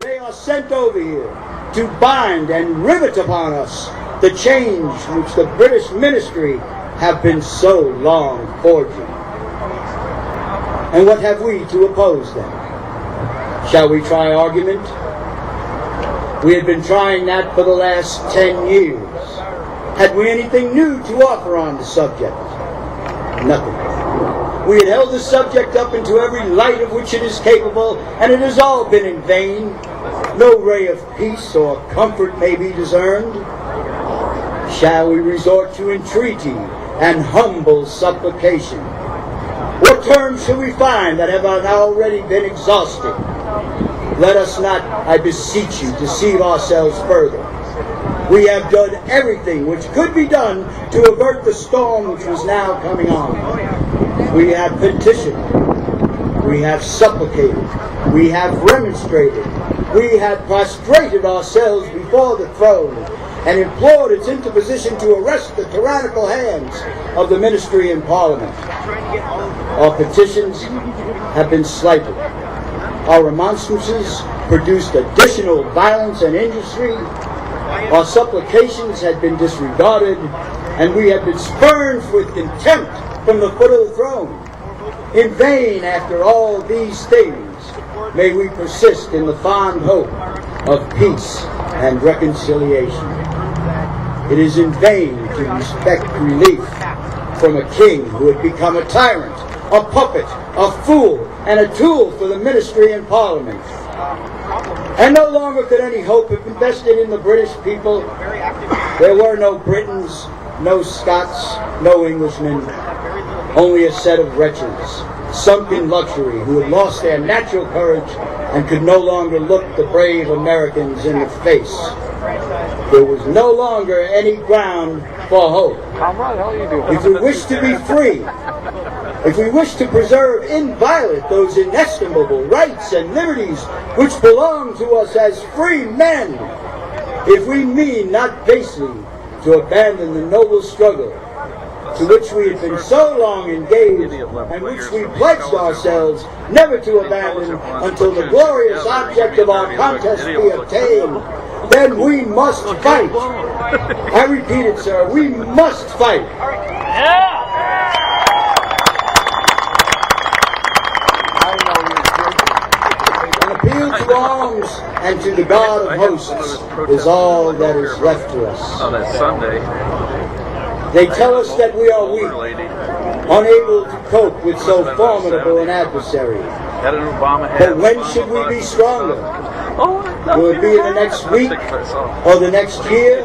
They are sent over here to bind and rivet upon us the change which the British ministry have been so long forging. And what have we to oppose them? Shall we try argument? We have been trying that for the last 10 years. Had we anything new to offer on the subject? Nothing. We had held the subject up into every light of which it is capable, and it has all been in vain. No ray of peace or comfort may be discerned. Shall we resort to entreaty and humble supplication? What terms shall we find that have not already been exhausted? Let us not, I beseech you, deceive ourselves further. We have done everything which could be done to avert the storm which was now coming on. We have petitioned. We have supplicated. We have remonstrated. We have prostrated ourselves before the throne and implored its interposition to arrest the tyrannical hands of the ministry and parliament. Our petitions have been slighted. Our remonstrances produced additional violence and industry. Our supplications had been disregarded, and we have been spurned with contempt from the foot of the throne. In vain, after all these things, may we persist in the fond hope of peace and reconciliation. It is in vain to expect relief from a king who had become a tyrant, a puppet, a fool, and a tool for the ministry and parliament. And no longer could any hope have been vested in the British people. There were no Britons, no Scots, no Englishmen, only a set of wretches, sunk in luxury, who had lost their natural courage and could no longer look the brave Americans in the face. There was no longer any ground for hope. If we wish to be free, if we wish to preserve inviolate those inestimable rights and liberties which belong to us as free men, if we mean not basely to abandon the noble struggle to which we have been so long engaged and which we pledged ourselves never to abandon until the glorious object of our contest be obtained, then we must fight. I repeat it, sir, we must fight. An appeal to arms and to the God of hosts is all that is left to us. Oh, that's Sunday. They tell us that we are weak, unable to cope with so formidable an adversary. But when should we be stronger? Will it be in the next week or the next year?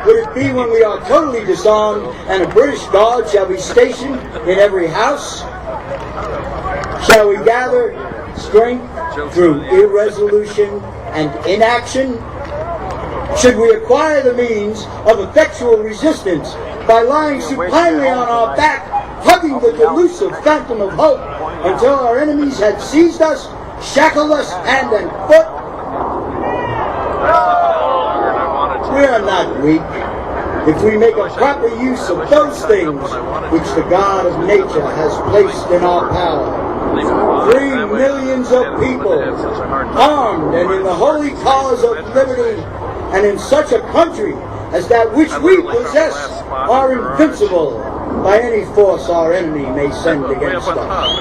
Would it be when we are totally disarmed and a British Guard shall be stationed in every house? Shall we gather strength through irresolution and inaction? Should we acquire the means of effectual resistance by lying supinely on our back, hugging the delusive phantom of hope until our enemies had seized us, shackled us hand and foot? We are not weak if we make a proper use of those things which the God of nature has placed in our power. 3 millions of people, armed and in the holy cause of liberty, and in such a country as that which we possess, are invincible by any force our enemy may send against us.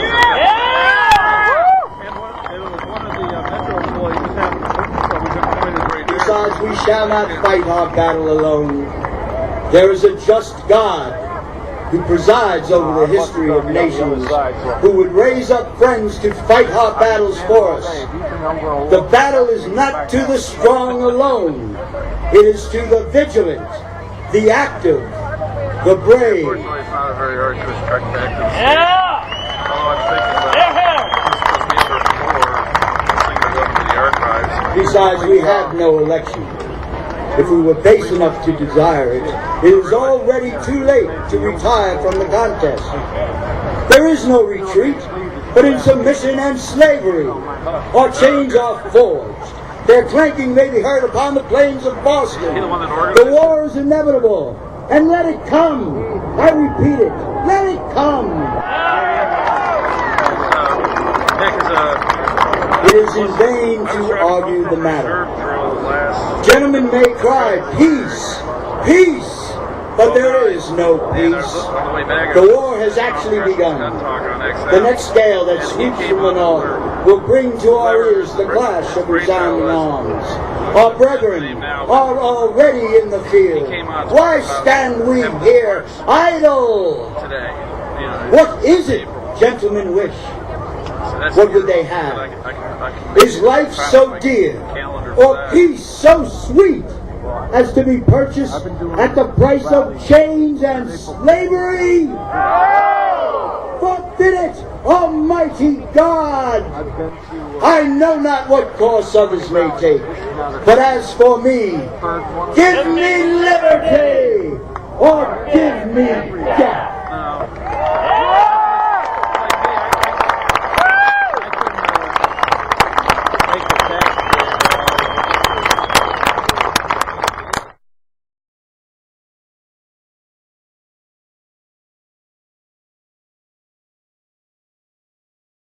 Besides, we shall not fight our battle alone. There is a just God who presides over the history of nations, who would raise up friends to fight our battles for us. The battle is not to the strong alone. It is to the vigilant, the active, the brave. Besides, we have no election. If we were base enough to desire it, it is already too late to retire from the contest. There is no retreat, but in submission and slavery. Our chains are forged. Their clanking may be heard upon the plains of Boston. The war is inevitable, and let it come. I repeat it, let it come. It is in vain to argue the matter. Gentlemen may cry, peace, peace, but there is no peace. The war has actually begun. The next gale that sweeps from the north will bring to our ears the clash of resounding arms. Our brethren are already in the field. Why stand we here idle? What is it gentlemen wish? What would they have? Is life so dear, or peace so sweet, as to be purchased at the price of chains and slavery? Forbid it, Almighty God! I know not what course others may take, but as for me, give me liberty, or give me death.